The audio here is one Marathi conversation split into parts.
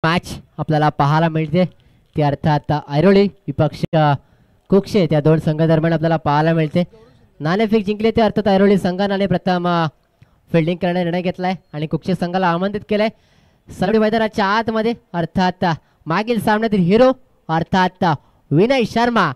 मॅच आपल्याला पाहायला मिळते ती अर्थात ऐरोली विपक्ष कुक्षे त्या दोन संघादरम्यान आपल्याला पाहायला मिळते. नाणेफेक जिंकले ते अर्थात ऐरोली संघाने प्रथम फिल्डिंग करण्याचा निर्णय घेतलाय आणि कुक्षे संघाला आमंत्रित केलंय सरळी मैदानाच्या आतमध्ये. अर्थात मागील सामन्यातील हिरो अर्थात विनय शर्मा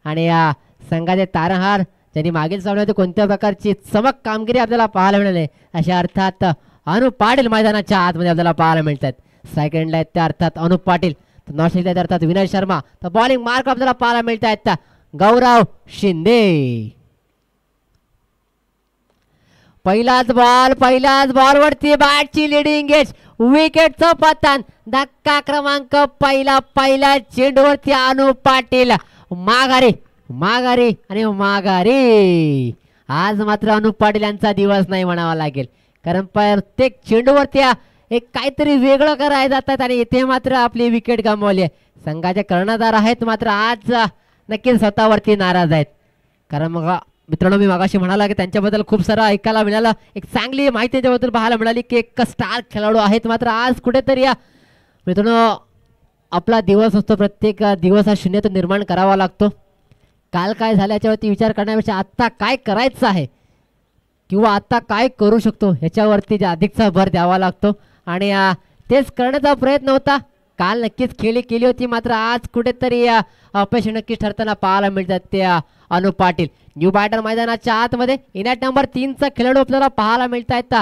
आणि या संघाचे तारणहार त्यांनी मागील सामन्यात कोणत्या प्रकारची चमक कामगिरी आपल्याला पाहायला मिळाली अशा अर्थात अनुप पाटील मैदानाच्या आतमध्ये आपल्याला पाहायला मिळतात. सेकंडला आहेत त्या अर्थात अनुप पाटील, तर नॉर्थ अर्थात विनय शर्मा, तर बॉलिंग मार्क आपल्याला पाहायला मिळत आहेत गौरव शिंदे. पहिलाच बॉल वरती बॅटची लिडिंग एज, विकेटचं पतन, धक्का क्रमांक पहिला चेंडूवरती अनुप पाटील माघारी आणि माघारी. आज मात्र अनुप पाटील यांचा दिवस नाही म्हणावा लागेल, कारण प्रत्येक चेंडूवरती एक काहीतरी वेगळं करायला जातात आणि इथे मात्र आपली विकेट गमावली आहे. संघाचे कर्णधार आहेत मात्र आज नक्कीच स्वतःवरती नाराज आहेत, कारण मग मित्रांनो मी मागाशी म्हणाला की त्यांच्याबद्दल खूप सारं ऐकायला मिळालं, एक चांगली माहिती त्याच्याबद्दल पाहायला मिळाली की एक स्टार खेळाडू आहेत, मात्र आज कुठेतरी या मित्रांनो आपला दिवस असतो, प्रत्येक दिवस हा शून्यातून निर्माण करावा लागतो. काल काय झालं याच्यावरती विचार करण्यापेक्षा आत्ता काय करायचं आहे किंवा आता काय करू शकतो ह्याच्यावरती अधिकचा भर द्यावा लागतो आणि तेच करण्याचा प्रयत्न होता. काल नक्कीच केली होती, मात्र आज कुठेतरी अपयश नक्कीच ठरताना पाहायला मिळतात ते अनुप पाटील. न्यू बॅटर मैदानाच्या आतमध्ये इनॅट नंबर 3 चा खेळाडू आपल्याला पाहायला मिळत आहेत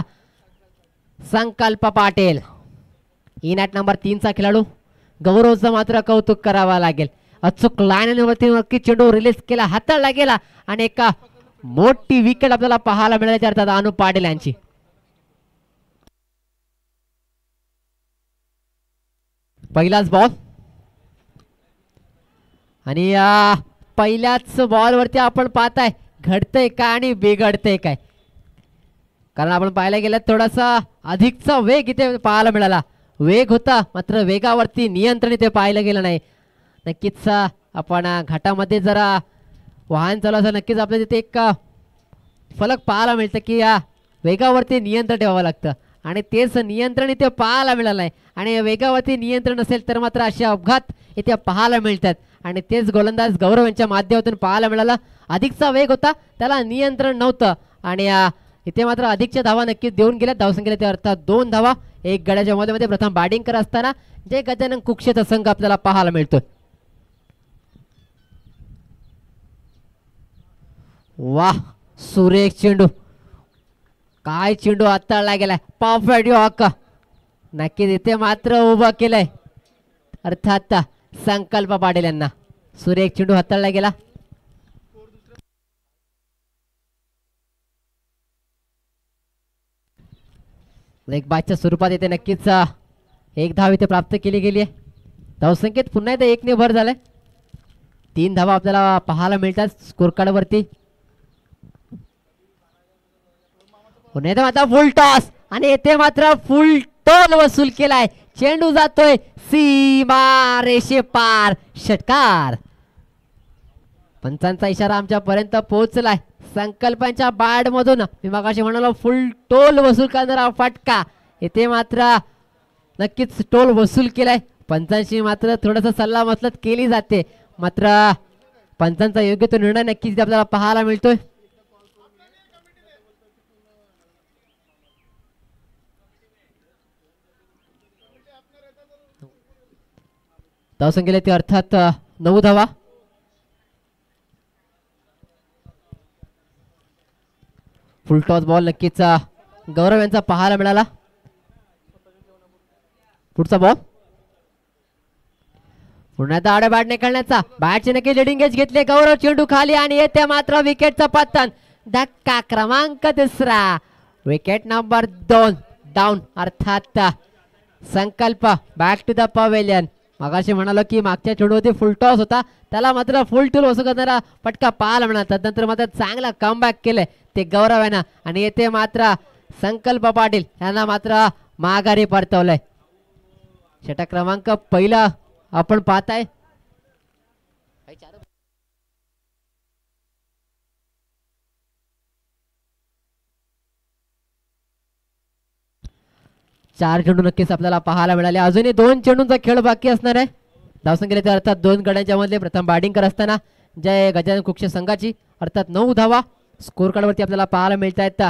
संकल्प पाटील. इनॅट नंबर 3 चा खेळाडू गौरवचं मात्र कौतुक करावा लागेल. अचूक लाईनवरती नक्की चेंडू रिलीज केला, हाताळला गेला आणि एक मोठी विकेट आपल्याला पाहायला मिळाल्याच्या अर्थात अनुप पाटील यांची. पहिलाच बॉल आणि पहिल्याच बॉलवरती आपण पाहताय घडतंय काय आणि बिघडतंय काय, कारण आपण पाहायला गेलं थोडासा अधिकचा वेग इथे पाहायला मिळाला. वेग होता मात्र वेगावरती नियंत्रण इथे पाहायला गेलं नाही. नक्कीच आपण घाटामध्ये जरा वाहन चालू असेल नक्कीच आपल्याला तिथे एक फलक पाहायला मिळतं की या वेगावरती नियंत्रण ठेवावं लागतं आणि तेच नियंत्रण इथे पाहायला मिळालं आहे. आणि वेगावरती नियंत्रण नसेल तर मात्र असे अपघात इथे पाहायला मिळतात आणि तेच गोलंदाज गौरव यांच्या माध्यमातून पाहायला मिळालं. अधिकचा वेग होता, त्याला नियंत्रण नव्हतं आणि इथे मात्र अधिकच्या धावा नक्कीच देऊन गेल्या. धावसंख्येला ते अर्थात 2 धावा एक गड्याच्या मध्ये प्रथम बॅटिंग करत असताना जे गजानन कुक्षेचा संघ आपल्याला पाहायला मिळतोय. वाह सुरेख चेंडू, काय चेंडू हाताळला गेलाय, परफेक्ट यॉर्क नक्कीच इथे मात्र उभं केलंय अर्थात संकल्प पाटील यांना. सुरेख चेंडू हाताळला गेला. एक बॅचच्या स्वरूपात इथे नक्कीच एक धाव इथे प्राप्त केली गेली आहे. धावसंख्येत पुन्हा एकदा 1 ने भर झालाय. 3 धावा आपल्याला पाहायला मिळतात स्कोर कार्ड वरती. पुन्हा आता फुल टॉस आणि येथे मात्र फुल टोल वसूल केलाय. चेंडू जातोय सीमा रेषे पार, षटकार. पंचांचा इशारा आमच्या पर्यंत पोहोचलाय. संकल्पांच्या बॅट मधून मी मगाशी म्हणालो फुल टोल वसूल करणारा फटका, येथे मात्र नक्कीच टोल वसूल केलाय. पंचांशी मात्र थोडस सल्ला मसलत केली जाते, मात्र पंचांचा योग्य तो निर्णय नक्कीच आपल्याला पाहायला मिळतोय. धावसंख्येला ते अर्थात 9 धावा. फुल टॉस बॉल नक्कीच गौरव यांचा पाहायला मिळाला. पुढचा बॉल पुन्हा एकदा आडे बॅटने खेळण्याचा, बॅटचे नक्की लिडिंग एज घेतले गौरव, चेंडू खाली आणि येते मात्र विकेटचा पतन. धक्का क्रमांक 3, विकेट नंबर 2 डाऊन अर्थात संकल्प बॅक टू द पवेलियन. मगाशी म्हणालो की मागच्या चेंडूवरती फुल टॉस होता, त्याला मात्र फुल टूल वसूल करणारा फटका पाहायला मिळाला. त्यानंतर मात्र चांगला कमबॅक केलंय ते गौरव यांना आणि येथे मात्र संकल्प पाटील यांना मात्र माघारी परतवलंय. षटक क्रमांक पहिला आपण पाहताय. 4 चेंडू नक्कीच आपल्याला पाहायला मिळाले. अजूनही 2 चेंडूंचा खेळ बाकी असणार आहे. धावसंख्येला ते अर्थात 2 गड्यांच्या मध्ये प्रथम बॅटिंग करत असताना जय गजानन कुक्षे संघाची अर्थात 9 धावा स्कोर कार्डवरती आपल्याला पाहायला मिळत आहेत.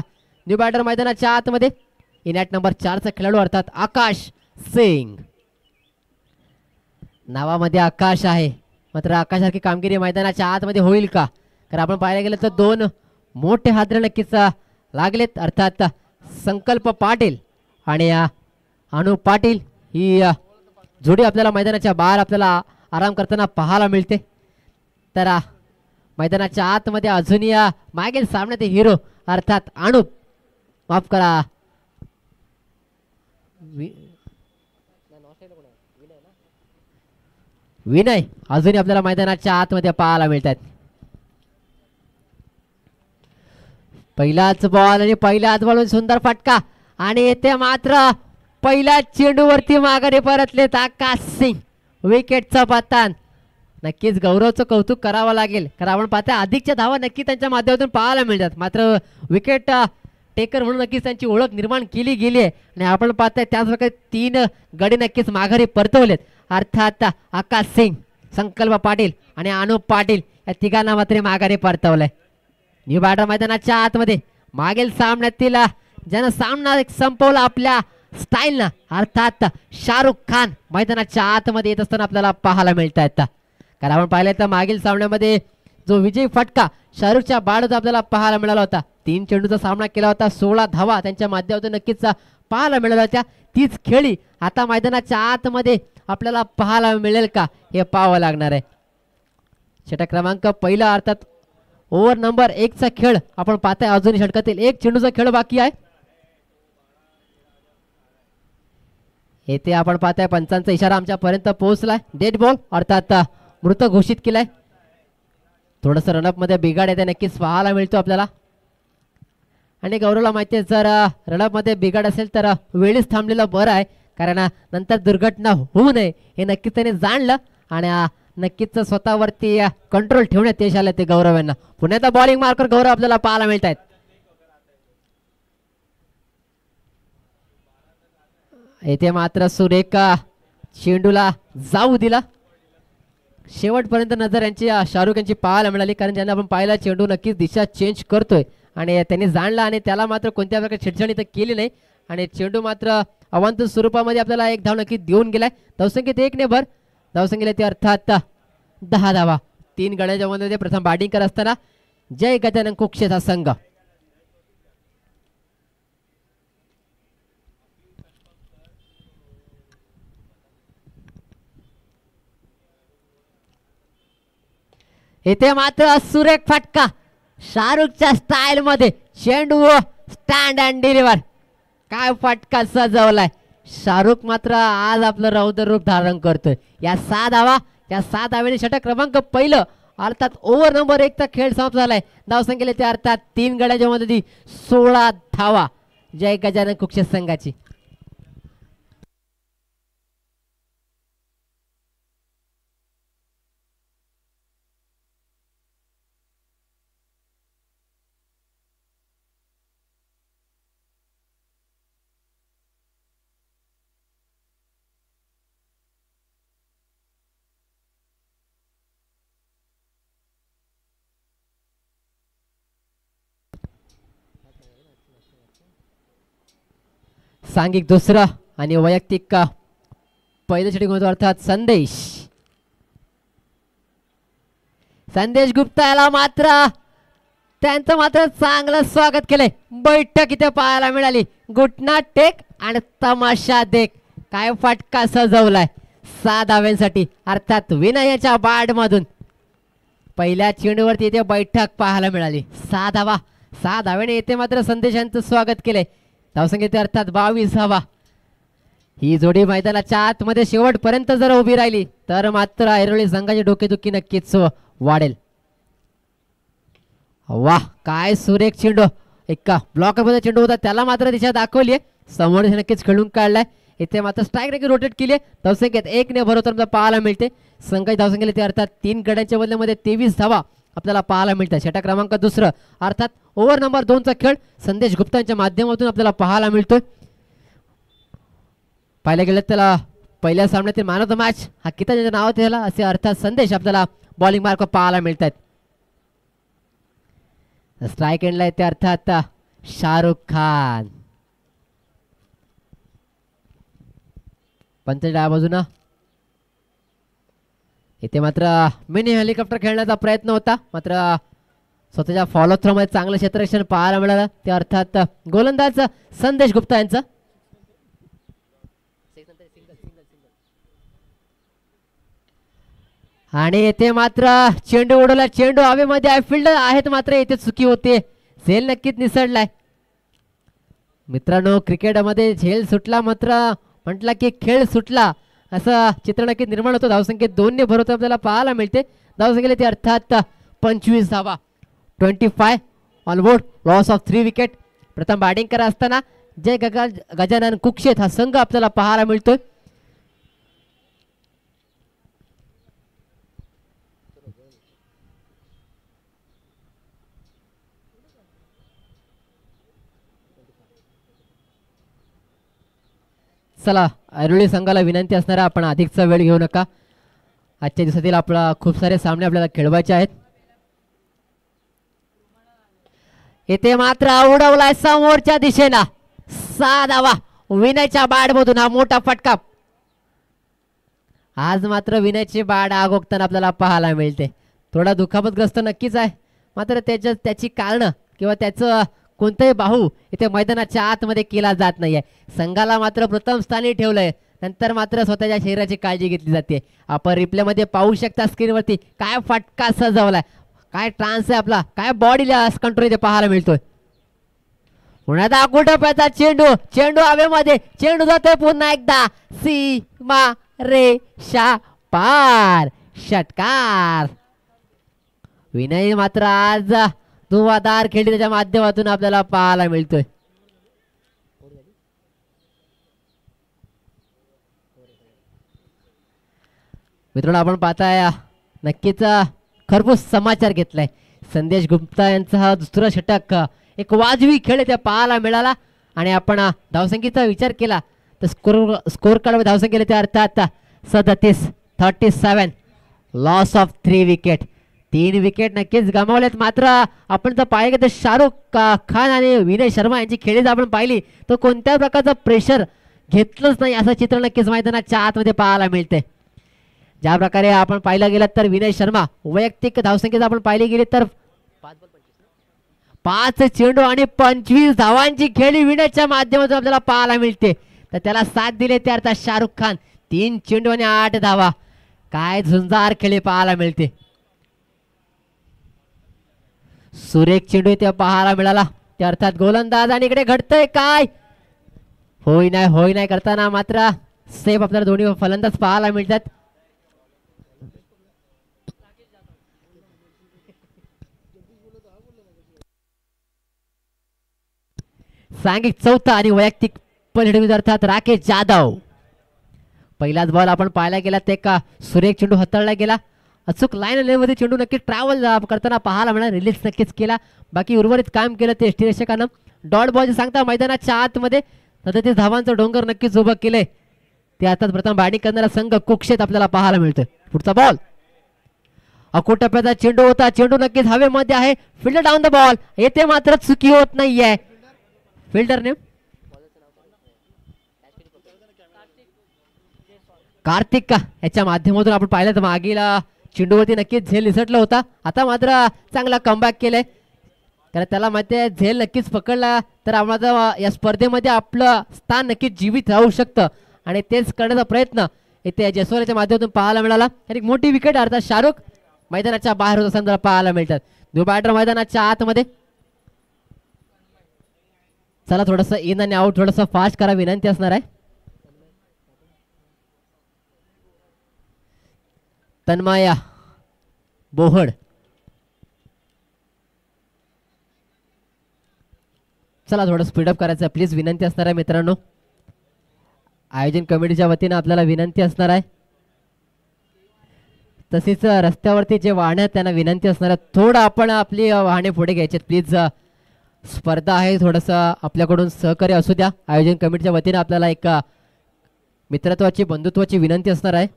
न्यू बॅटर मैदानाच्या आतमध्ये इनॅट नंबर 4 चा खेळाडू अर्थात आकाश सिंग. नावामध्ये आकाश आहे, मात्र आकाशासारखी कामगिरी मैदानाच्या आतमध्ये होईल का? कारण आपण पाहायला गेलं तर 2 मोठे हादरे नक्कीच लागलेत. अर्थात संकल्प पाटील आणि अनु पाटील ही जोडी आपल्याला मैदानाच्या बाहेर आपल्याला आराम करताना पाहायला मिळते. तर मैदानाच्या आतमध्ये अजूनही मागील सामन्यात हिरो अर्थात अनुप माफ करा विनय अजूनही आपल्याला मैदानाच्या आतमध्ये पाहायला मिळतात. पहिलाच बॉल आणि पहिल्याच बॉलवर सुंदर फटका आणि येथे मात्र पहिल्या चेंडूवरती माघारी परतलेत आकाश सिंग. विकेटचा पतन. नक्कीच गौरवचं कौतुक करावं लागेल, कारण आपण पाहता अधिकच्या धावा नक्की त्यांच्या माध्यमातून पाहायला मिळतात. मात्र विकेट टेकर म्हणून नक्कीच त्यांची ओळख निर्माण केली गेली आहे आणि आपण पाहताय त्याच प्रकारे 3 गडी नक्कीच माघारी परतवलेत. अर्थात आकाश सिंग, संकल्प पाटील आणि अनुप पाटील या तिघांना मात्र माघारी परतवलंय. न्यू बॅटर मैदानाच्या आतमध्ये मागील सामन्यातील ज्यानं सामना संपवला आपल्या स्टाईलनं अर्थात शाहरुख खान मैदानाच्या आतमध्ये येत असताना आपल्याला पाहायला मिळत आहेत. कारण आपण पाहिलं तर मागील सामन्यामध्ये जो विजयी फटका शाहरुखच्या बाळूचा आपल्याला पाहायला मिळाला होता. 3 चेंडूचा सामना केला होता, 16 धावा त्यांच्या माध्यमातून नक्कीच पाहायला मिळाल्या होत्या. तीच खेळी आता मैदानाच्या आतमध्ये आपल्याला पाहायला मिळेल का हे पाहावं लागणार आहे. षटक क्रमांक पहिला अर्थात ओव्हर नंबर 1 चा खेळ आपण पाहताय. अजूनही षटकातील 1 चेंडूचा खेळ बाकी आहे. येथे आपण पाहताय पंचांचा इशारा आमच्यापर्यंत पोहोचलाय. डेड बॉल अर्थात मृत घोषित केलाय. थोडंसं रनअप मध्ये बिघाड येते नक्कीच पाहायला मिळतो आपल्याला. आणि गौरवला माहिती आहे जर रनअप मध्ये बिघाड असेल तर वेळीच थांबलेलं बरं आहे, कारण नंतर दुर्घटना होऊ नये हे नक्कीच त्याने जाणलं आणि नक्कीच स्वतःवरती कंट्रोल ठेवण्यात यश आलं ते गौरव यांना. पुण्याचा बॉलिंग मार्कर गौरव आपल्याला पाहायला मिळत आहेत. येथे मात्र सुरेख चेंडूला जाऊ दिला. शेवटपर्यंत नजर यांची शाहरुख यांची पाहायला मिळाली, कारण ज्यांना आपण पाहिला चेंडू नक्कीच दिशा चेंज करतोय आणि त्यांनी जाणला आणि त्याला मात्र कोणत्या प्रकारे छिडछाडी तर केली नाही आणि चेंडू मात्र अवांतर स्वरूपामध्ये आपल्याला 1 धाव नक्की देऊन गेलाय. धावसंख्येत 1 ने भर. धावसंख्येला ते अर्थात 10 धावा. 3 गड्यांच्या मध्ये प्रथम बॅटिंग करत असताना जय गजानन कुक्षेचा संघ. इथे मात्र सुरेख फटका शाहरुखच्या स्टाईल मध्ये चेंडू स्टँड अँड डिलिव्हर. काय फटका सजवलाय. शाहरुख मात्र आज आपलं रौद्र रूप धारण करतोय. या 6 धावा, या 6 धावेने षटक क्रमांक पहिलं अर्थात ओव्हर नंबर 1 चा खेळ समाप्त झालाय. धावसंख्येला ते अर्थात 3 गड्यांच्या मध्ये 16 धावा जय गजानन कुक्षे संघाची. सांघिक दुसरा आणि वैयक्तिक पहिल्या षटक अर्थात संदेश गुप्ता याला मात्र त्यांचं मात्र चांगलं स्वागत केलंय. बैठक इथे पाहायला मिळाली. घुटना टेक आणि तमाशा देख. काय फटका सजवलाय 6 धाव्यांसाठी अर्थात विनयाच्या बॅट मधून. पहिल्या चेंडूवरती इथे बैठक पाहायला मिळाली. 6 धावा, 6 धाव्याने येथे मात्र संदेशांचं स्वागत केलंय. धावसंख्या अर्थात 22 धावा. ही जोडी मैदानाच्या आतमध्ये शेवटपर्यंत जर उभी राहिली तर मात्र ऐरोली संघाची डोकेदुखी नक्कीच वाढेल. वाह, काय सुरेख चेंडू. एका ब्लॉकर मध्ये चेंडू होता त्याला मात्र दिशा दाखवली आहे. समोर नक्कीच खेळून काढलाय. इथे मात्र स्ट्राईक नक्की रोटेट केली. धावसंख्येत 1 ने भरवताना पाहायला मिळते. संघाची धावसंख्येला ते अर्थात 3 गड्यांच्या बदल्यामध्ये 23 धावा आपल्याला पाहायला मिळतात. षटक क्रमांक दुसरं अर्थात ओव्हर नंबर 2 चा खेळ संदेश गुप्तांच्या माध्यमातून आपल्याला पाहायला मिळतोय. पाहिलं गेलं त्याला पहिल्या सामन्यातील मॅन ऑफ द मॅच हा किता त्याचं नाव त्याला असे अर्थात संदेश आपल्याला बॉलिंग मार्क पाहायला मिळतात. स्ट्राईक एंडला येते अर्थात शाहरुख खान. पंच डाव्या बाजूनं इथे मात्र मिनी हेलिकॉप्टर खेळण्याचा प्रयत्न होता, मात्र स्वतःच्या फॉलो थ्रो मध्ये चांगलं क्षेत्ररक्षण पाहायला मिळालं. ते अर्थात गोलंदाज संदेश गुप्ता यांचं. आणि येथे मात्र चेंडू उडवला, चेंडू हवेमध्ये आहे, फिल्डर आहेत मात्र येथे चुकी होते. झेल नक्कीच निसडलाय मित्रांनो. क्रिकेटमध्ये झेल सुटला मात्र म्हटला की खेळ सुटला असं चित्र नक्कीच निर्माण होतं. धावसंख्येत 2 ने भरवतो आपल्याला पाहायला मिळते. धावसंख्येला ते अर्थात 25 धावा, 25 on board, loss of 3 wicket. प्रथम बॅटिंग करा असताना जय गजानन कुक्षेत हा संघ आपल्याला पाहायला मिळतोय. चला ऐरोली संघाला विनंती असणार आहे, आपण अधिकचा वेळ घेऊ नका. आजच्या दिवसातील आपला खूप सारे सामने आपल्याला खेळवायचे आहेत. येथे मात्र उडवलाय समोरच्या दिशेला 6 धावा विनयच्या बॅट मधून हा मोठा फटका. आज मात्र विनयची बॅट आगोगताना आपल्याला पाहायला मिळते. थोडा दुखापतग्रस्त नक्कीच आहे, मात्र त्याची कारणं किंवा त्याचं कोणताही बाहू इथे मैदानाच्या आतमध्ये केला जात नाहीये. संघाला मात्र प्रथम स्थानी ठेवलंय, नंतर मात्र स्वतःच्या शरीराची काळजी घेतली जाते. आपण रिप्ले मध्ये पाहू शकता स्क्रीनवरती काय फटका सजवलाय, काय ट्रान्स आहे आपला, काय बॉडीला कंट्रोल इथे पाहायला मिळतोय. पुन्हा दाखवू टप्प्याचा चेंडू, चेंडू हवेमध्ये, चेंडू जातोय पुन्हा एकदा सीमा रेषा पार, षटकार. विनय मात्र आज धुवाधार खेळी त्याच्या माध्यमातून आपल्याला पाहायला मिळतोय. मित्रांनो आपण पाहताय नक्कीच खरपूस समाचार घेतलाय. संदेश गुप्ता यांचा हा दुसरा षटक एक वाजवी खेळ त्या पाहायला मिळाला. आणि आपण धावसंख्येचा विचार केला तर स्कोर कार्ड धावसंख्येला त्या अर्थात 37 लॉस ऑफ 3 विकेट. 3 विकेट नक्कीच गमावलेत. मात्र आपण जर पाहिलं तर शाहरुख खान आणि विनय शर्मा यांची खेळी जर आपण पाहिली तर कोणत्या प्रकारचं प्रेशर घेतलंच नाही असं चित्र नक्कीच मैदानाच्या आतमध्ये पाहायला मिळते. ज्या प्रकारे आपण पाहिलं गेलं तर विनय शर्मा वैयक्तिक धावसंख्येत आपण पाहिली गेली तर 5 चेंडू आणि 25 धावांची खेळी विनयच्या माध्यमातून आपल्याला पाहायला मिळते. तर त्याला साथ दिले त्या अर्थात शाहरुख खान 3 चेंडू आणि 8 धावा. काय झुंजार खेळी पाहायला मिळते. सुरेख चेंडू इथे पाहायला मिळाला त्या अर्थात गोलंदाज. आणि इकडे घडतंय काय, होय नाही करताना मात्र सेफ आपल्याला दोन्ही फलंदाज पाहायला मिळतात. सांघिक चौथा आणि वैयक्तिक पलटवीर अर्थात राकेश जाधव. पहिलाच बॉल आपण पाहायला गेला ते का सुरेख चेंडू हाताळला गेला. अचूक लाईन मध्ये चेंडू नक्कीच ट्रॅव्हल करताना पाहायला मिळाला. रिलीज नक्कीच केला, बाकी उर्वरित काम केलं ते यष्टीरक्षकानं. डॉट बॉल सांगता मैदानाच्या आतमध्ये 37 धावांचं डोंगर नक्कीच उभं केलंय. ते आता प्रथम बॅटिंग करणारा संघ कुक्षेत आपल्याला पाहायला मिळतोय. पुढचा बॉल अकोट टप्प्याचा चेंडू होता, चेंडू नक्कीच हवेमध्ये आहे. फिल्डर डाऊन द बॉल, येथे मात्र चुकी होत नाहीये फिल्डरने. कार्तिक का याच्या माध्यमातून आपण पाहिलं तर मागील चेंडूवरती नक्कीच झेल निसटला होता. आता मात्र चांगला कमबॅक केलाय, कारण त्याला माहिती आहे झेल नक्कीच पकडला तर आम्हाला या स्पर्धेमध्ये आपलं स्थान नक्कीच जीवित राहू शकतं. आणि तेच करण्याचा प्रयत्न इथे जयस्वालच्या माध्यमातून पाहायला मिळाला. एक मोठी विकेट अर्थात शाहरुख मैदानाच्या बाहेर होत असताना पाहायला मिळतात. 2 बॅटर मैदानाच्या आतमध्ये. चला थोडंसं इन आणि आउट थोडंसं फास्ट करा विनंती असणार आहे. तन्मया बोहड, चला थोडं स्पीडअप करायचं प्लीज विनंती असणार आहे मित्रांनो. आयोजन कमिटीच्या वतीनं आपल्याला विनंती असणार आहे. तसेच रस्त्यावरती जे वाहन आहेत त्यांना विनंती असणार आहे थोडं आपण आपली वाहने पुढे घ्यायचे प्लीज. स्पर्धा आहे, थोडंसं आपल्याकडून सहकार्य असू द्या. आयोजन कमिटीच्या वतीनं आपल्याला एक मित्रत्वाची बंधुत्वाची विनंती असणार आहे.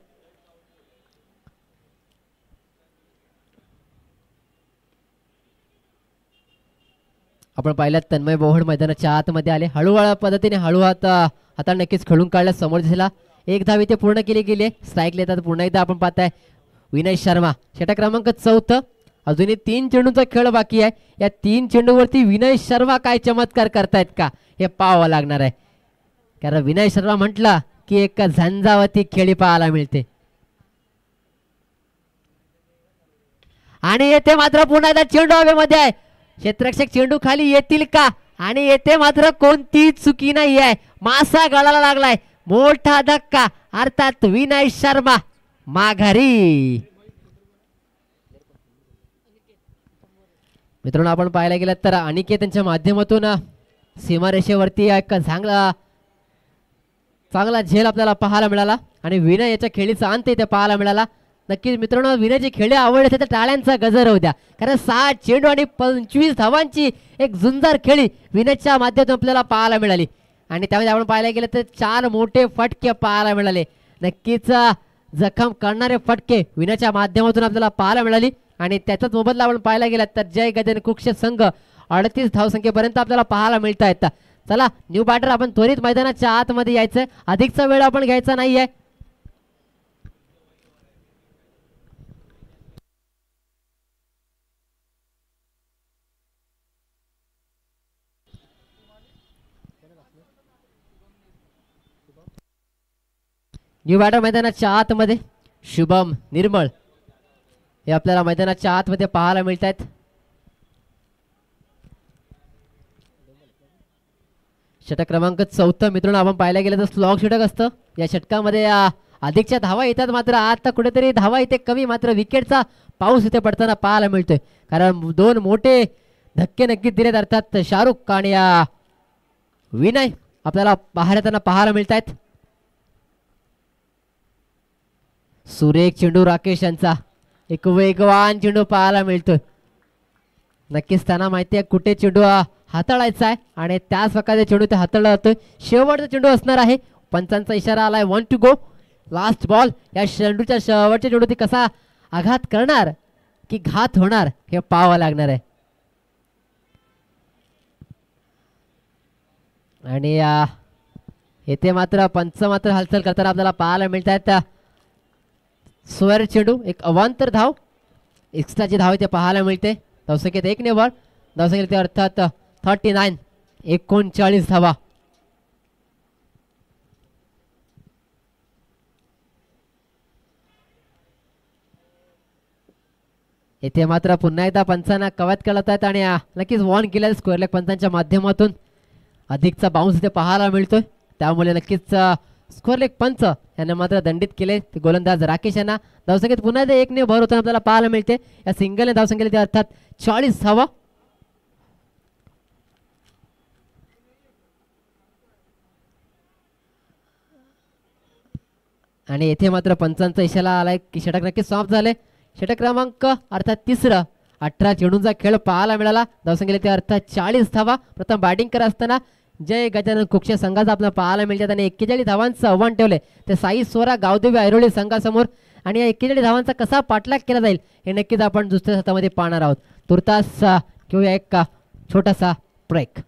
आपण पाहिलं तन्मय बोहड मैदानाच्या आतमध्ये आले, हळूहळू पद्धतीने हाताने नक्कीच खेळून काढल्या. समोर दिसला एक धाव इथे पूर्ण केली गेली. स्ट्राईक लेतात पुन्हा एकदा आपण पाहताय विनय शर्मा षटक क्रमांक 4. अजूनही 3 चेंडूंचा खेळ बाकी आहे. या 3 चेंडूवरती विनय शर्मा काय चमत्कार करतायत का हे पाहावं लागणार आहे. कारण विनय शर्मा म्हटला की एक झंझावती खेळी पाहायला मिळते. आणि येथे मात्र पुन्हा एकदा चेंडू हवेमध्ये आहे. क्षेत्ररक्षक चेंडू खाली येतील का? आणि येथे मात्र कोणती चुकी नाही आहे. मासा गळाला लागलाय. मोठा धक्का अर्थात विनय शर्मा माघारी. मित्रांनो आपण पाहायला गेलं तर अनिकेत त्यांच्या माध्यमातून सीमारेषेवरती एक चांगला झेल आपल्याला पाहायला मिळाला आणि विनय याच्या खेळीचा अंत इथे पाहायला मिळाला. नक्कीच मित्रांनो विनयची खेळी आवडते तर टाळ्यांचा गजर होऊ द्या. कारण 6 चेंडू आणि 25 धावांची एक झुंजार खेळी विनयच्या माध्यमातून आपल्याला पाहायला मिळाली. आणि त्यामध्ये आपण पाहायला गेलं तर 4 मोठे फटके पाहायला मिळाले. नक्कीच जखम करणारे फटके विनयच्या माध्यमातून आपल्याला पाहायला मिळाली. आणि त्याचाच मोबदला आपण पाहायला गेला तर जय गजानन कुक्ष संघ 38 धावसंख्येपर्यंत आपल्याला पाहायला मिळत आहेत. चला न्यू बॅटर आपण त्वरित मैदानाच्या आतमध्ये यायचंय. अधिकचा वेळ आपण घ्यायचा नाहीये. न्यू बॅटर मैदानाच्या आतमध्ये शुभम निर्मळ हे आपल्याला मैदानाच्या आतमध्ये पाहायला मिळत आहेत. षटक क्रमांक 4 मित्रांनो आपण पाहायला गेलं तर स्लॉग षटक असतं. या षटकामध्ये अधिकच्या धावा येतात मात्र आता कुठेतरी धावा इथे कमी. मात्र विकेटचा पाऊस इथे पडताना पाहायला मिळतोय. कारण 2 मोठे धक्के नक्कीच दिलेत अर्थात शाहरुख आणि विनय आपल्याला बाहेर येताना पाहायला मिळत आहेत. सुरेख चेंडू राकेश यांचा एक वेगवान चेंडू पाहायला मिळतोय. नक्कीच त्यांना माहिती आहे कुठे चेंडू हाताळायचा आहे आणि त्याच प्रकारे चेंडू ते हाताळला जातोय. शेवटचा चेंडू असणार आहे. पंचांचा इशारा आलाय 1 to go. Last ball. या चेंडूच्या शेवटच्या चेंडू ती कसा आघात करणार की घात होणार हे पाहावं लागणार आहे. आणि येथे मात्र पंच मात्र हालचाल करताना आपल्याला पाहायला मिळत आहेत. स्वर चेंडू एक अवांतर धाव एक्स्ट्राची धाव इथे पाहायला मिळते. धावसंख्येत 1 ने वर. धावसंख्येत अर्थात 39 39 धावा. येथे मात्र पुन्हा एकदा पंचांना कवायत करत आहेत आणि नक्कीच वॉर्न केलं स्क्वेअर लेग पंचांच्या माध्यमातून. अधिकचा बाउन्स इथे पाहायला मिळतोय. त्यामुळे नक्कीच स्क्वेअर लेग पंच यांना मात्र दंडित केले गोलंदाज राकेश यांना. धावसंख्येत पुन्हा एकदा 1 ने भर होताना आपल्याला पाहायला मिळते. या सिंगलने धावसंख्येला अर्थात 40 धावा. आणि येथे मात्र पंचांचा इशारा आलाय की षटक नक्कीच समाप्त झाले. षटक क्रमांक अर्थात 3 18 चेंडूंचा खेळ पाहायला मिळाला. धावसंख्येला अर्थात 40 धावा. प्रथम बॅटिंग करत असताना जय गजानन कुक्ष संघाचा आपल्याला पाहायला मिळतात आणि 41 धावांचं आव्हान ठेवले ते साई स्वरा गावदेवी ऐरोली संघासमोर. आणि या 41 धावांचा कसा पाठलाग केला जाईल हे नक्कीच आपण दुसऱ्या सत्रामध्ये पाहणार आहोत. तुर्तास घेऊया एक छोटासा ब्रेक.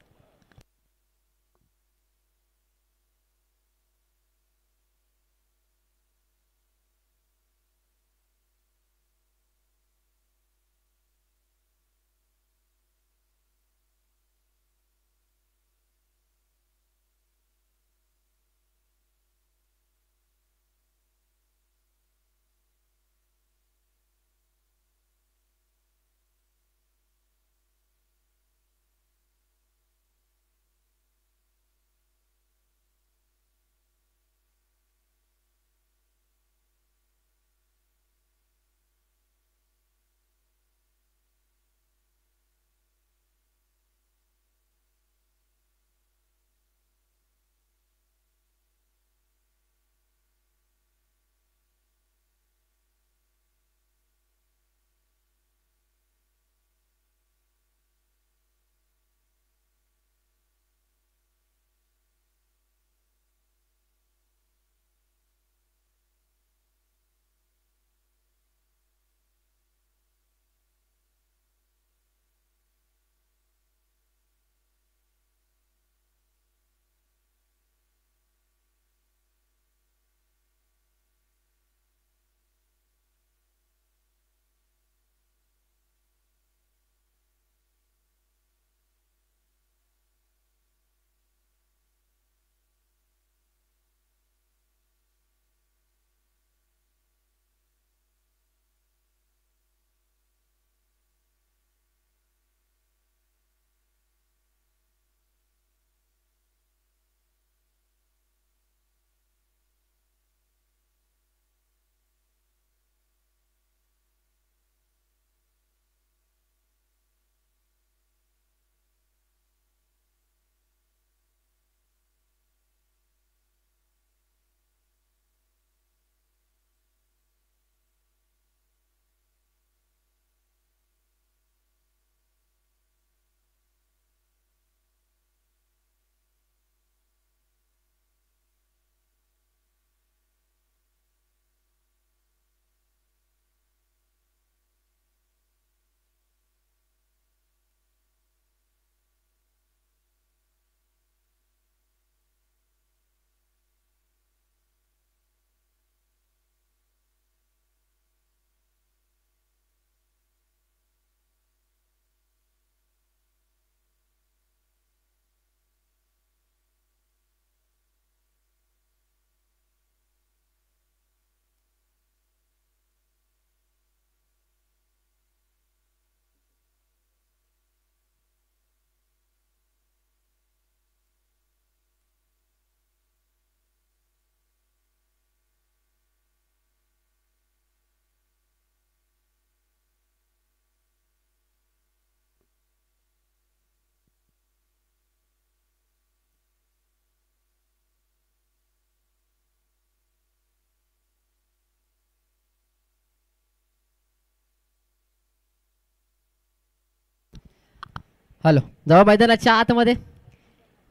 हॅलो जवळ मैदानाच्या आतमध्ये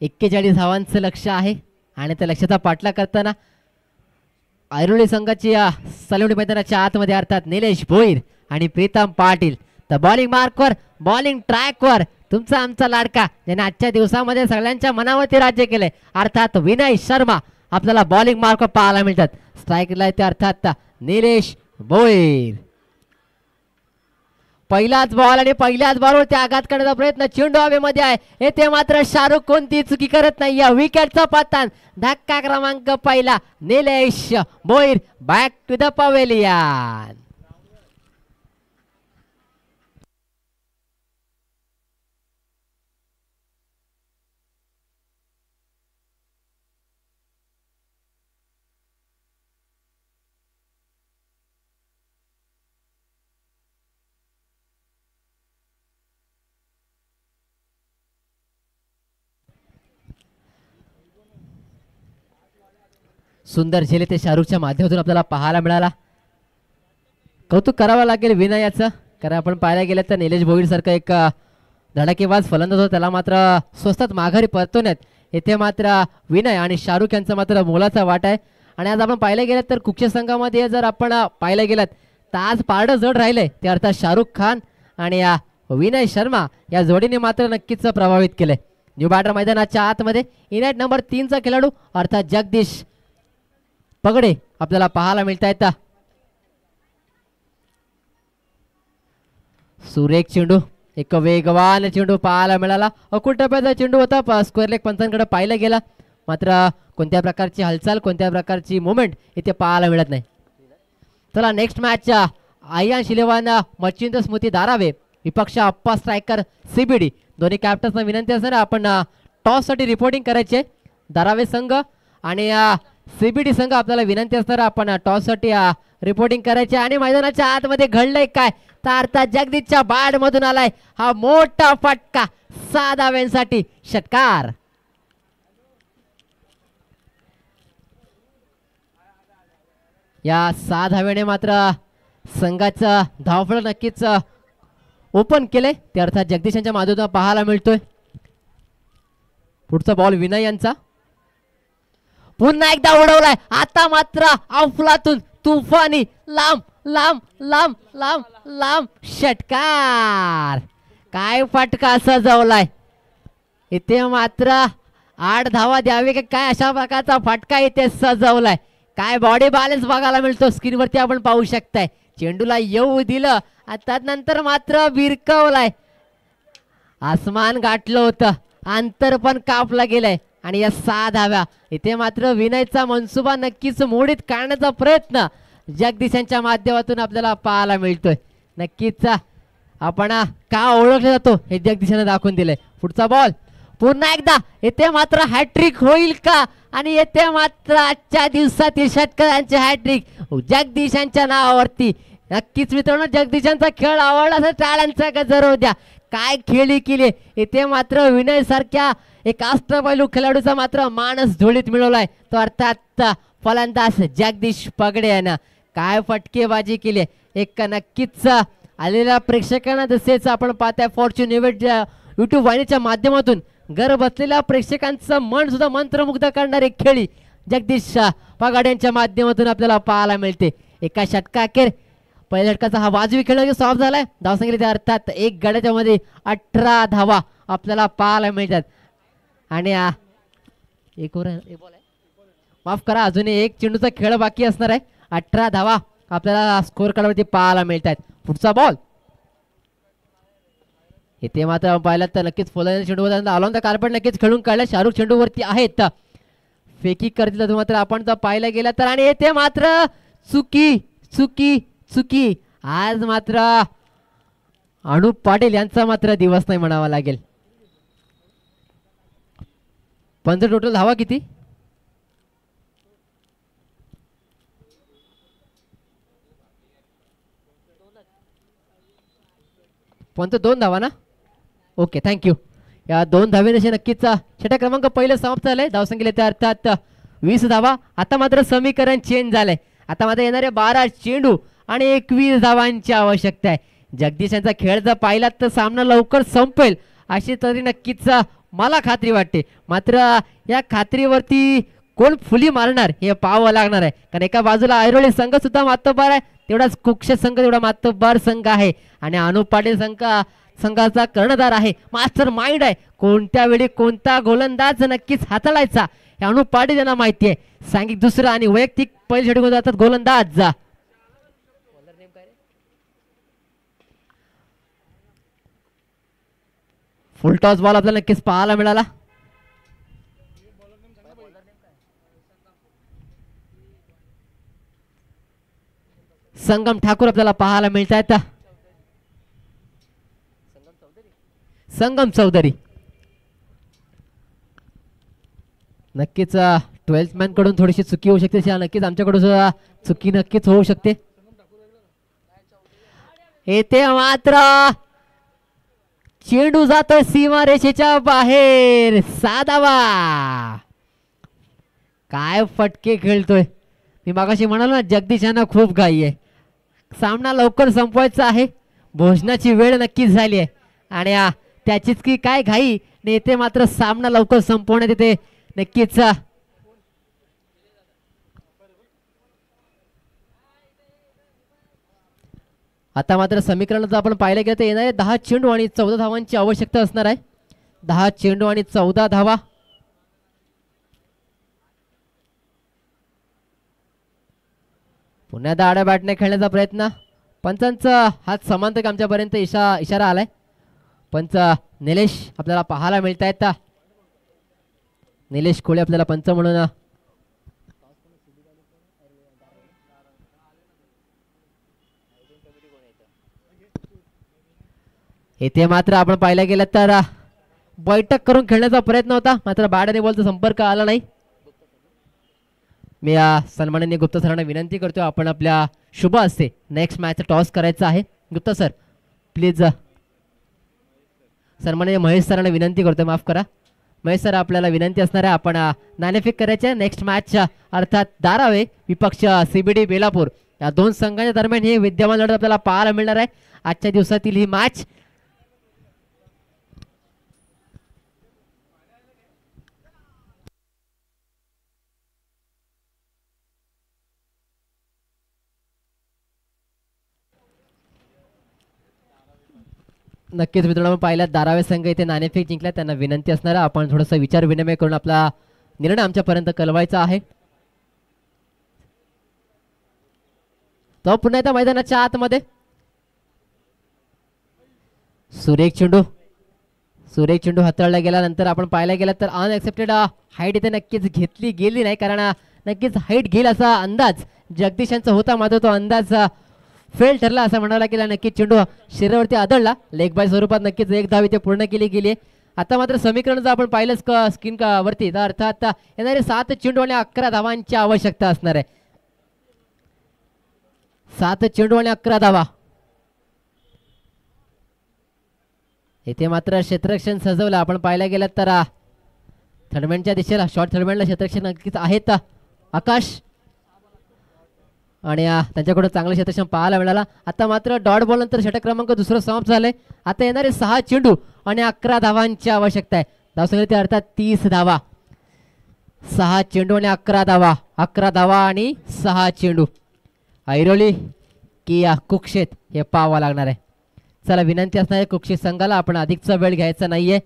41 धावांचं लक्ष आहे आणि त्या लक्ष्याचा पाठलाग करताना ऐरोली संघाची सलवडी मैदानाच्या आतमध्ये अर्थात निलेश भोईर आणि प्रीतम पाटील. तर बॉलिंग मार्कवर बॉलिंग ट्रॅकवर तुमचा आमचा लाडका ज्याने आजच्या दिवसामध्ये सगळ्यांच्या मनावरती राज्य केले अर्थात विनय शर्मा आपल्याला बॉलिंग मार्कवर पाहायला मिळतात. स्ट्राईकला येते अर्थात निलेश भोईर. पहिलाच बॉल आणि पहिल्याच बॉलवरती आघात करण्याचा प्रयत्न चेंडू हवेमध्ये आहे. येथे मात्र शाहरुख कोणती चुकी करत नाही. या विकेटचा पतन धक्का क्रमांक पहिला Nilesh Bhoir back to the pavilion. सुंदर झेले ते शाहरुखच्या माध्यमातून आपल्याला पाहायला मिळाला. कौतुक करावं लागेल विनयाचं कारण आपण पाहायला गेलं तर निलेश भोईर सारखं एक धडाकेबाज फलंदाज होता त्याला मात्र स्वस्तात माघारी परतवण्यात येथे मात्र विनय आणि शाहरुख यांचा मात्र मोलाचा वाटा आहे. आणि आज आपण पाहायला गेलं तर कुक्षे संघामध्ये जर आपण पाहायला गेलात तर आज पारडं जड राहिलंय ते अर्थात शाहरुख खान आणि विनय शर्मा या जोडीने मात्र नक्कीच प्रभावित केले. न्यू बॅटर मैदानाच्या आतमध्ये इनेट नंबर 3चा खेळाडू अर्थात जगदीश पगडे आपल्याला पाहायला मिळता येतात. सुरेख चेंडू एक वेगवान चेंडू पाहायला मिळाला. अकुल टप्प्याचा चेंडू होता स्क्वेअर लेग पंचांकडे पाहिला गेला मात्र कोणत्या प्रकारची हालचाल कोणत्या प्रकारची मुवमेंट इथे पाहायला मिळत नाही. चला नेक्स्ट मॅच आयन शिलेवान मच्छिंद्र स्मृती धारावे विपक्ष अप्पा स्ट्रायकर सीबीडी दोन्ही कॅप्टन्सना विनंती असणार आपण टॉससाठी रिपोर्टिंग करायचे. धारावे संघ आणि सीबीडी संघ आपल्याला विनंती असणार आपण टॉससाठी रिपोर्टिंग करायचे. आणि मैदानाच्या आतमध्ये घडलंय काय तर अर्थात जगदीशच्या बॅट मधून आलाय हा मोठा फटका 6 धाव्यांसाठी षटकार. या 6 धाव्याने मात्र संघाचं धावफळ नक्कीच ओपन केले ते अर्थात जगदीश यांच्या माध्यमातून पाहायला मिळतोय. पुढचा बॉल विनय यांचा पुन्हा एकदा उडवलाय. आता मात्र अफलातून तुफानी लांब लांब लांब लांब लांब षटकार. काय फटका सजवलाय इथे मात्र 8 धावा द्यावे की काय अशा प्रकारचा फटका इथे सजवलाय. काय बॉडी बॅलन्स बघायला मिळतो स्क्रीनवरती आपण पाहू शकताय. चेंडूला येऊ दिलं त्यानंतर मात्र विरकवलाय. आसमान गाठलं होतं अंतर पण कापला गेलंय आणि या 6 धाव्या इथे मात्र विनयचा मनसुबा नक्कीच मोडीत काढण्याचा प्रयत्न जगदीश यांच्या माध्यमातून आपल्याला पाहायला मिळतोय. नक्कीच आपण का ओळखला जातो हे जगदीशाने दाखवून दिलंय. पुढचा बॉल पुन्हा एकदा इथे मात्र हॅट्रिक होईल का आणि येथे मात्र आजच्या दिवसातील षटकारांचे हॅट्रिक जगदीशांच्या नावावरती. नक्कीच मित्रांनो जगदीशांचा खेळ आवडला तर टाळ्यांचा गजर होऊ द्या. काय खेळी केली इथे मात्र विनय सारख्या एक अष्टपैलू खेळाडूचा मात्र मानस धुळीत मिळवलाय तो अर्थात फलंदाज जगदीश पगडे यानं. काय फटकेबाजी केली एक नक्कीच आलेल्या प्रेक्षकांना तसेच आपण पाहताय फॉर्च्यून इव्हेंट युट्यूब वाहिनीच्या माध्यमातून घर बसलेल्या प्रेक्षकांचं मन सुद्धा मंत्रमुग्ध करणारी खेळी जगदीश पगडे यांच्या माध्यमातून आपल्याला पाहायला मिळते. एका षटकाखेर पहिल्या षटकाचा हा वाजवी खेळ सॉफ्ट झालाय. धावसंख्येने त्या अर्थात एक गड्याच्या मध्ये 18 धावा आपल्याला पाहायला मिळतात. आणि एक ओव्हर माफ करा अजून एक चेंडूचा खेळ बाकी असणार आहे. 18 धावा आपल्याला स्कोर कार्डवरती पाहायला मिळतात. पुढचा बॉल इथे मात्र पाहिलं तर नक्कीच फुलाने चेंडू ऑन द कार्पेट नक्कीच खेळून काढला. शाहरुख चेंडूवरती आहेत फेकी करतील मात्र आपण जर पाहायला गेला तर आणि येथे मात्र चुकी चुकी चुकी. आज मात्र अनुप पाटील यांचा मात्र दिवस नाही म्हणावा लागेल. पंच टोटल धावा किती पंच 2 धावा ना. Okay thank you. या 2 धावेने नक्कीच षटक क्रमांक पहिलं समाप्त झालंय. धावसंख्येला त्या अर्थात 20 धावा. आता मात्र समीकरण चेंज झालंय. आता मात्र येणारे 12 चेंडू आणि 21 धावांची आवश्यकता आहे. जगदीश यांचा खेळ जर पाहिलात तर सामना लवकर संपेल अशी तरी नक्कीच मला खात्री वाटते. मात्र या खात्रीवरती कोण फुली मारणार हे पाहावं लागणार आहे. कारण एका बाजूला ऐरोली संघ सुद्धा मातब्बर आहे, तेवढाच कुक्षे संघ तेवढा मातब्बर संघ आहे आणि अनुप पाटील संघाचा कर्णधार आहे, मास्टर माइंड आहे. कोणत्या वेळी कोणता गोलंदाज नक्कीच हाताळायचा हे अनुप पाटील यांना माहिती आहे. सांघिक दुसरा आणि वैयक्तिक पहिले षटक जातात गोलंदाज. फुल टॉस बॉल आपल्याला नक्कीच पाहायला मिळाला. संगम ठाकूर आपल्याला पाहायला मिळत आहेत. संगम चौधरी नक्कीच 12th मॅन कडून थोडीशी चुकी होऊ शकते, नक्कीच आमच्याकडून चुकी नक्कीच होऊ शकते. येथे मात्र चेंडू जातोय सीमारेषेच्या बाहेर. साधावा काय फटके खेळतोय. मी मागाशी म्हणालो ना जगदीश यांना खूप घाई आहे, सामना लवकर संपवायचा आहे, भोजनाची वेळ नक्कीच झाली आहे आणि त्याचीच की काय घाई नेते मात्र सामना लवकर संपवण्यात येते नक्कीच. आता मात्र समीकरण जर आपण पाहिलं गेलं तर येणारे 10 चेंडू आणि 14 धावांची आवश्यकता असणार आहे. 10 चेंडू आणि 14 धावा. पुन्हा दाड्या बॅटने खेळण्याचा प्रयत्न. पंचांचा हात समांतर आमच्यापर्यंत इशारा आलाय. पंच निलेश आपल्याला पाहायला मिळत आहेत. निलेश कोळे आपल्याला पंच म्हणून येथे मात्र आपण पाहिलं गेलं तर बैठक करून खेळण्याचा प्रयत्न होता, मात्र बॅट आणि बॉलचा संपर्क आला नाही. मी सन्माननीय गुप्ता सरांना विनंती करतो आपण आपल्या शुभ हस्ते नेक्स्ट मॅच टॉस करायचा आहे. Gupta sir please. सन्माननीय महेश सरांना विनंती करतो, माफ करा महेश सर आपल्याला विनंती असणार आहे आपण नाणेफेक करायचे नेक्स्ट मॅच अर्थात धारावे विपक्ष CBD बेलापूर या दोन संघांच्या दरम्यान हे विद्यमान लढत आपल्याला पाहायला मिळणार आहे आजच्या दिवसातील ही मॅच. नक्कीच मित्रांनो पाहिल्यात धारावे संघ इथे नाणेफेक जिंकल्या, त्यांना विनंती असणार आहे आपण थोडासा विचार विनिमय करून आपला निर्णय आमच्यापर्यंत कळवायचा आहे. तो पुन्हा एकदा मैदानाच्या आतमध्ये सुरेख चेंडू हाताळला गेल्यानंतर आपण पाहायला गेलं तर अनएक्सेप्टेड हाईट इथे नक्कीच घेतली गेली नाही, कारण नक्कीच हाईट घेईल असा अंदाज जगदीश यांचा होता, मात्र तो अंदाज फेल ठरला असं म्हणावं लागेल. नक्कीच चेंडू शरीरावरती आदळला, लेग बाय स्वरूपात नक्कीच एक धाव इथे पूर्ण केली गेली. आता मात्र समीकरण जर आपण पाहिलं स्क्रीन वरती तर अर्थात येणारे 7 चेंडू आणि 11 धावांची आवश्यकता असणार आहे. 7 चेंडू आणि 11 धावा. इथे मात्र क्षेत्ररक्षण सजवलं आपण पाहायला गेलं तर थर्डमॅनच्या दिशेला शॉर्ट थर्डमॅनला क्षेत्ररक्षण नक्कीच आहेत आकाश आणि त्यांच्याकडून चांगलं क्षेत्ररक्षण पाहायला मिळाला. आता मात्र डॉट बॉल नंतर षटक क्रमांक दुसरं समाप्त झालंय. आता येणारे 6 चेंडू आणि 11 धावांची आवश्यकता आहे. धावसंख्या अर्थात 30 धावा. 6 चेंडू आणि 11 धावा. 11 धावा आणि 6 चेंडू. ऐरोली की कुक्षेत हे पाहावं लागणार आहे. चला विनंती असणार आहे कुक्षेत संघाला आपण अधिकचा वेळ घ्यायचा नाहीये,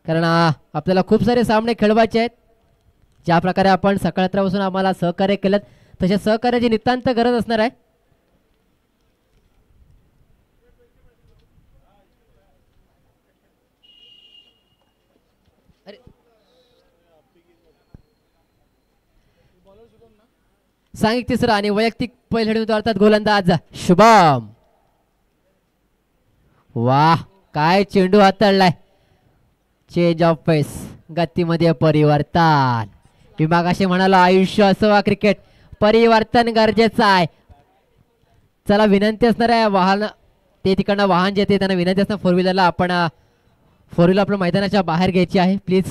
कारण आपल्याला खूप सारे सामने खेळवायचे आहेत. ज्या प्रकारे आपण सकाळत्रापासून आम्हाला सहकार्य केलं तशा सहकार्याची नितांत गरज असणार आहे. सांघिक तिसरा आणि वैयक्तिक पहिले अर्थात गोलंदाज शुभम. वाह काय चेंडू हाताळलाय. चेंज ऑफ पेस, गतीमध्ये परिवर्तन. विभागाशी म्हणाला आयुष्य असं क्रिकेट परिवर्तन गरजेचं आहे. चला विनंती असणार आहे वाहन ते तिकडनं वाहन जे ते त्यांना विनंती असणार फोर व्हीलरला आपण आपल्या मैदानाच्या बाहेर घ्यायची आहे प्लीज.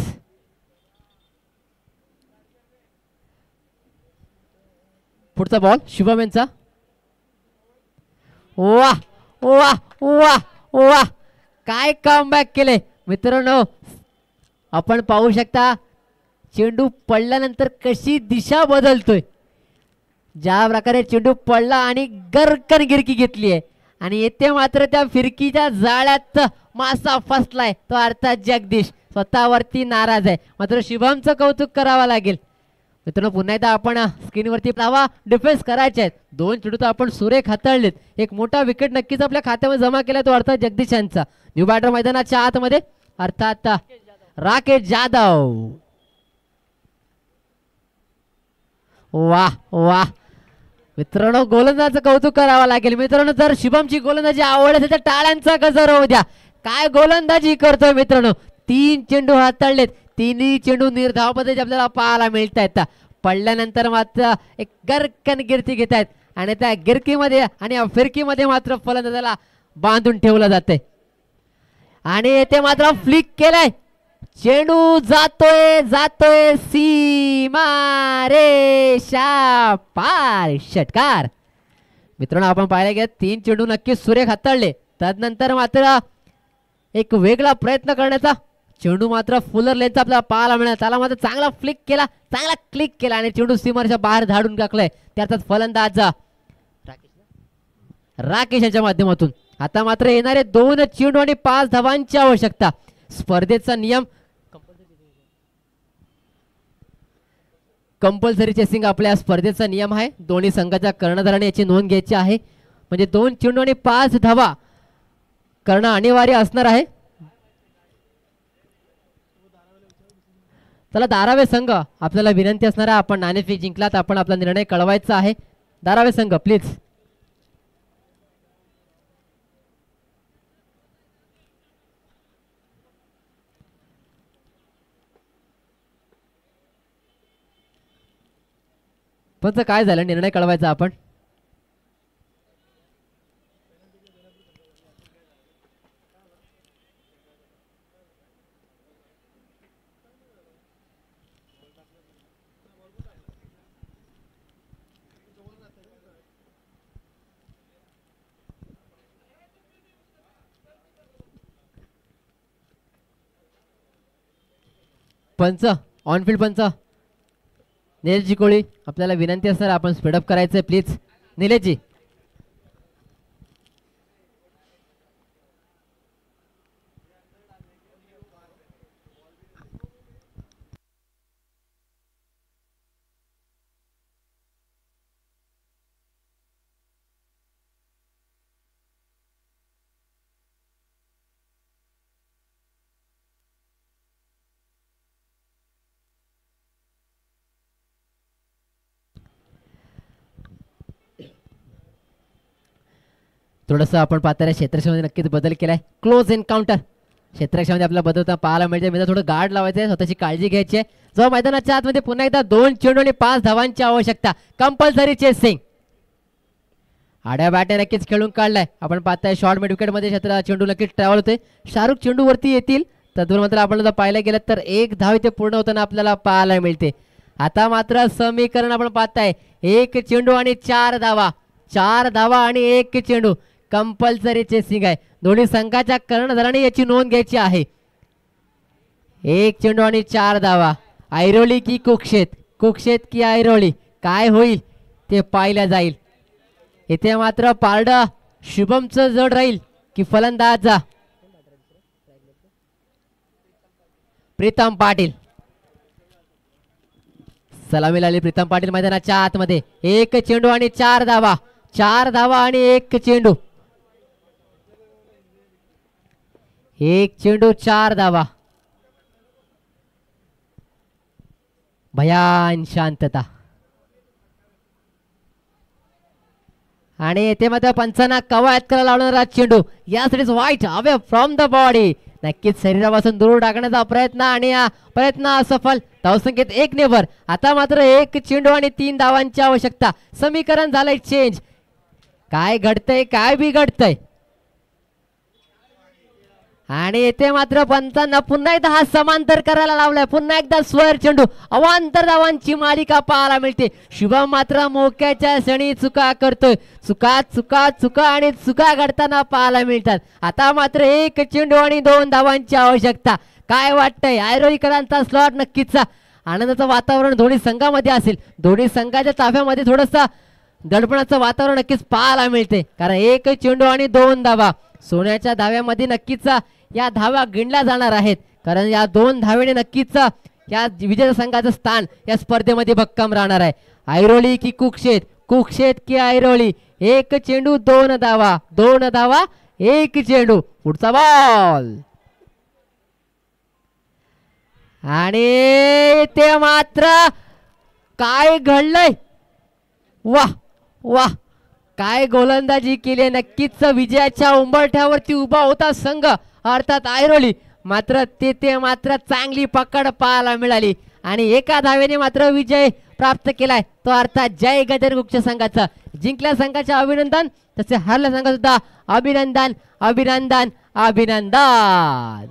पुढचा बॉल शुभम यांचा. वाह वाह वाह वाह काय कमबॅक केले. मित्रांनो आपण पाहू शकता चेंडू पडल्यानंतर कशी दिशा बदलतोय. ज्या प्रकारे चेंडू पडला आणि गरकन गिरकी घेतली आहे आणि येथे मात्र त्या फिरकीच्या जाळ्यात मासा फसलाय. तो अर्थात जगदीश स्वतःवरती नाराज आहे. मात्र शुभमचं कौतुक करावं लागेल. मित्रांनो पुन्हा एकदा आपण स्क्रीनवरती धावा डिफेन्स करायचे आहेत. 2 चेंडू तर आपण सुरेख हाताळलेत. एक मोठा विकेट नक्कीच आपल्या खात्यामध्ये जमा केला तो अर्थात जगदीश यांचा. न्यू बॅटर मैदानाच्या आतमध्ये अर्थात राकेश जाधव. वाह वाह मित्रांनो गोलंदाजाचं कौतुक करावं लागेल. मित्रांनो जर शुभमची गोलंदाजी आवड असेल तर टाळ्यांचा गजर होऊ द्या. काय गोलंदाजी करतोय मित्रांनो. 3 चेंडू हाताळलेत. 3ही चेंडू निर्धाव पद्धतीने आपल्याला पाहायला मिळत आहेत. पडल्यानंतर मात्र एक गरकन गिरती घेत आहेत आणि त्या गिरकीमध्ये आणि फिरकीमध्ये मात्र फलंदाजाला बांधून ठेवलं जाते आणि येथे मात्र फ्लिक केलाय. चेंडू जातोय जातोय सीमा रेषा पार. षटकार. मित्रांनो आपण पाहिलं की 3 चेंडू नक्कीच सुरेख हाताळले. तदनंतर मात्र एक वेगळा प्रयत्न करण्याचा चेंडू मात्र फुलर लेनचा आपल्याला पाहायला मिळाला. त्याला मात्र चांगला फ्लिक केला चांगला क्लिक केला आणि चेंडू सीमारेषा बाहेर धाडून टाकलाय. त्यातच फलंदाज राकेश यांच्या माध्यमातून. आता मात्र येणारे 2 चेंडू आणि 5 धावांची आवश्यकता. स्पर्धेचा नियम कंपल्सरी चेसिंग आपल्या स्पर्धेचा नियम आहे. दोन्ही संघाच्या कर्णधाराने याची नोंद घ्यायची आहे. म्हणजे 2 चेंडू आणि 5 धावा करणं अनिवार्य असणार आहे. चला धारावे संघ आपल्याला विनंती असणार आहे. आपण नाणेफेक जिंकलात आपण आपला निर्णय कळवायचा आहे. धारावे संघ प्लीज. पण काय झालं निर्णय कळवायचा आपण. पंच ऑनफिल्ड पंच निलेशजी कोळी आपल्याला विनंती असणार आपण स्पीडअप करायचं प्लीज. निलेशजी. थोडंसं आपण पाहता क्षेत्रक्षेत्रामध्ये नक्कीच बदल केलाय. क्लोज एन्काउंटर क्षेत्रक्षेत्रामध्ये आपल्याला बदलता पाहायला मिळते. म्हणजे थोडं गार्ड लावायचं आहे स्वतःची काळजी घ्यायची आहे. जो मैदानाच्या आतमध्ये पुन्हा एकदा 2 चेंडू आणि 5 धावांची आवश्यकता. Compulsory chasing. आड्या बॅटे नक्कीच खेळून काढलाय. आपण पाहताय शॉर्ट मिड विकेट मध्ये क्षेत्र चेंडू नक्कीच ट्रॅव्हल होते. शाहरुख चेंडू वरती येतील तद्वारे मात्र आपण जर पाहायला गेलं तर 1 धाव इथे पूर्ण होताना आपल्याला पाहायला मिळते. आता मात्र समीकरण आपण पाहताय 1 चेंडू आणि 4 धावा. 4 धावा आणि 1 चेंडू. कंपल्सरी चेसिंग आहे. दोन्ही संघाच्या कर्णधाराने याची नोंद घ्यायची आहे. 1 चेंडू आणि 4 धावा. ऐरोली की कुक्षेत. कुक्षेत की ऐरोली काय होईल ते पाहिलं जाईल. इथे मात्र पारड शुभमचं जड राहील की फलंदाज प्रीतम पाटील. सलामी लागली प्रीतम पाटील मैदानाच्या आतमध्ये. 1 चेंडू आणि 4 धावा. 4 धावा आणि 1 चेंडू. 1 चेंडू 4 धावा. भयान शांतता आणि येथे मात्र पंचांना कवायत करायला लावणारा चेंडू. यासाठीच वाईट अवे फ्रॉम द बॉडी. नक्कीच शरीरापासून दूर टाकण्याचा प्रयत्न आणि प्रयत्न असफल. धावसंख्येत 1 नेवर. आता मात्र 1 चेंडू आणि 3 धावांची आवश्यकता. समीकरण झालंय चेंज. काय घडतंय काय बिघडतंय. आणि येथे मात्र पंचांना पुन्हा एकदा हा समांतर करायला लावलाय. पुन्हा एकदा स्वर चेंडू अवांतर धावांची मालिका पाहायला मिळते. शुभम मात्र मोक्याच्या क्षणी चुका करतोय. चुका चुका चुका आणि चुका घडताना पाहायला मिळतात. आता मात्र एक चेंडू आणि 2 धावांची आवश्यकता. काय वाटतंय ऐरोलीकरांचा स्लॉट नक्कीच आनंदाचं वातावरण दोन्ही संघामध्ये असेल. दोन्ही संघाच्या ताफ्यामध्ये थोडंसं दडपणाचं वातावरण नक्कीच पाहायला मिळते. कारण एक चेंडू आणि 2 धावा सोन्याच्या धाव्यामध्ये नक्कीच या धावा गिणल्या जाणार आहेत. कारण या 2 धावेने नक्कीच या विजेता संघाचं स्थान या स्पर्धेमध्ये भक्कम राहणार आहे. ऐरोली की कुक्षेत, कुक्षेत की ऐरोली. एक चेंडू 2 धावा, 2 धावा 1 चेंडू. पुढचा बॉल आणि ते मात्र काय घडलंय. वाह वाह काय गोलंदाजी केली. नक्कीच विजयाच्या उंबरठ्यावरती उभा होता संघ अर्थात ऐरोली. मात्र ते मात्र चांगली पकड पाहायला मिळाली आणि एका धावेने मात्र विजय प्राप्त केलाय. तो अर्थात जय गजर कुक्ष संघाचा. जिंकल्या संघाचे अभिनंदन, तसे हरल्या संघाचा सुद्धा अभिनंदन अभिनंदन अभिनंदन.